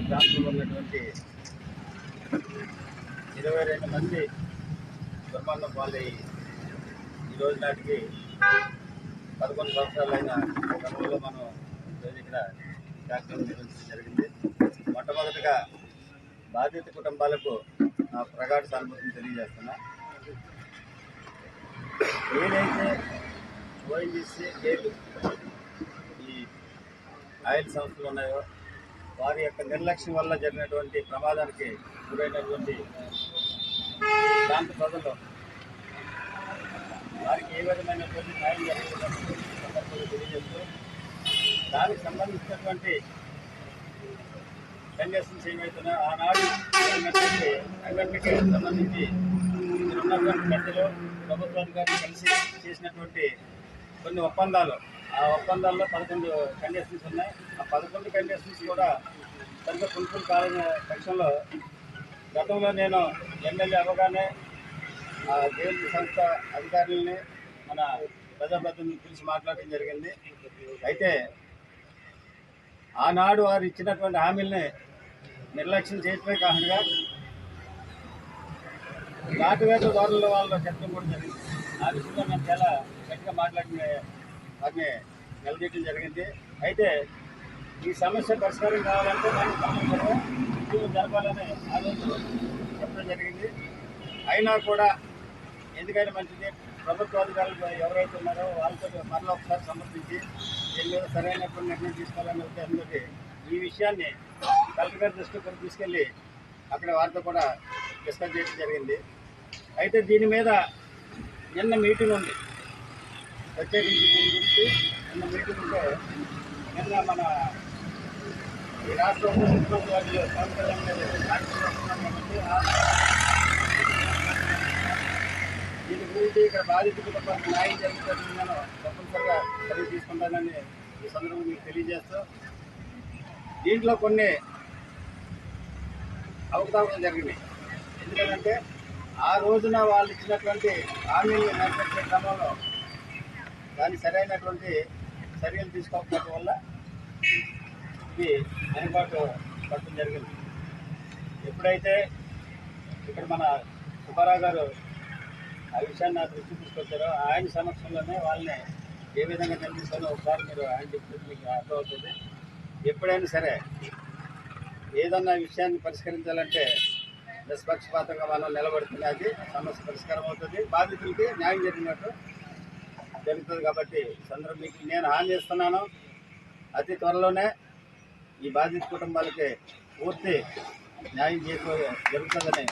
ప్రాంతంలో ఉన్నటువంటి 22 మంది దుర్మరణం పాలయ్యి ఈ రోజు నాటికి 11 సంవత్సరాలైన క్రమంలో మనం ఈరోజు ఇక్కడ కార్యక్రమం నిర్వహించడం జరిగింది. మొట్టమొదటిగా బాధిత కుటుంబాలకు నా ప్రగాఢ సానుభూతిని తెలియజేస్తున్నా. ఏదైతే ఓఎన్జీసీ గేలు ఈ ఆయిల్ సంస్థలు ఉన్నాయో వారి యొక్క నిర్లక్ష్యం వల్ల జరిగినటువంటి ప్రమాదానికి గురైనటువంటి ప్రాంత ప్రజలు వారికి ఏ విధమైనటువంటి న్యాయం జరుగుతున్నట్టు సందర్భంగా తెలియజేస్తూ దానికి సంబంధించినటువంటి కండిషన్స్ ఏమవుతున్నాయో ఆనాడు అమెండ్మెంట్కి సంబంధించి ఇక్కడ ఉన్నటువంటి పెద్దలు ప్రభుత్వాధికారులు కలిసి చేసినటువంటి కొన్ని ఒప్పందాలు, ఆ ఒప్పందాల్లో 11 కండిషన్స్ ఉన్నాయి. ఆ 11 కండిషన్స్ కూడా సరిగ్గా ఫుల్ఫిల్ కాలేని పక్షంలో గతంలో నేను ఎమ్మెల్యే అవ్వగానే ఆ జైలు సంస్థ అధికారులని మన ప్రజాప్రతినిధులను పిలిచి మాట్లాడడం జరిగింది. అయితే ఆనాడు వారు ఇచ్చినటువంటి హామీల్ని నిర్లక్ష్యం చేయటమే కాకుండా నాటువేట దారుల వాళ్ళు చెప్పడం కూడా జరిగింది. ఆ విషయంలో నేను చాలా గట్టిగా మాట్లాడిన వారిని నిలదీయడం జరిగింది. అయితే ఈ సమస్య పరిష్కారం కావాలంటే దానికి తప్పనిసరిగా ఉద్యోగం జరపాలని ఆ రోజు చెప్పడం జరిగింది. అయినా కూడా ఎందుకైనా మంచిది ప్రభుత్వాధికారులు ఎవరైతే ఉన్నారో వాళ్ళతో మరలా ఒకసారి సమర్థించి దీని మీద సరైనటువంటి నిర్ణయం తీసుకోవాలనే ఉద్దేశంతో ఈ విషయాన్ని కలెక్టర్ గారి దృష్టికి తీసుకెళ్ళి అక్కడ వారితో కూడా డిస్కస్ చేయడం జరిగింది. అయితే దీని మీద నిన్న మీటింగ్ ఉంది, ప్రత్యేకించి దీని గురించి నిన్న మీటింగ్ ఉంటే నిన్న మన ఈ రాష్ట్ర ఉప ముఖ్యమంత్రి వారి పవన్ కళ్యాణ్ గారు కాబట్టి దీని గురించి ఇక్కడ బాధిత కుటుంబానికి న్యాయం జరుగుతుందని నేను తప్పనిసరిగా చర్య తీసుకుంటానని ఈ సందర్భంగా మీకు తెలియజేస్తూ దీంట్లో కొన్ని అవకతవకలు జరిగినాయి. ఎందుకంటే ఆ రోజున వాళ్ళు ఇచ్చినటువంటి హామీలు నెరవేర్చే క్రమంలో దాన్ని సరైనటువంటి చర్యలు తీసుకోకపోవడం వల్ల ఇది వెనుబాటు పడటం జరిగింది. ఎప్పుడైతే ఇక్కడ మన సుబ్బారావు గారు ఆ విషయాన్ని నా దృష్టికి తీసుకొచ్చారో ఆయన సమక్షంలోనే వాళ్ళని ఏ విధంగా నిలదీస్తానో ఒకసారి మీరు ఆయన చెప్తే మీకు అర్థమవుతుంది. ఎప్పుడైనా సరే ఏదన్నా విషయాన్ని పరిష్కరించాలంటే నిష్పక్షపాతంగా మనం నిలబడుతున్న అది సమస్య పరిష్కారం అవుతుంది, బాధితులకి న్యాయం జరిగినట్టు జరుగుతుంది. కాబట్టి సందర్భం మీకు నేను హామీ ఇస్తున్నాను, అతి త్వరలోనే ఈ బాధిత కుటుంబాలకి పూర్తి న్యాయం జరుగుతుందని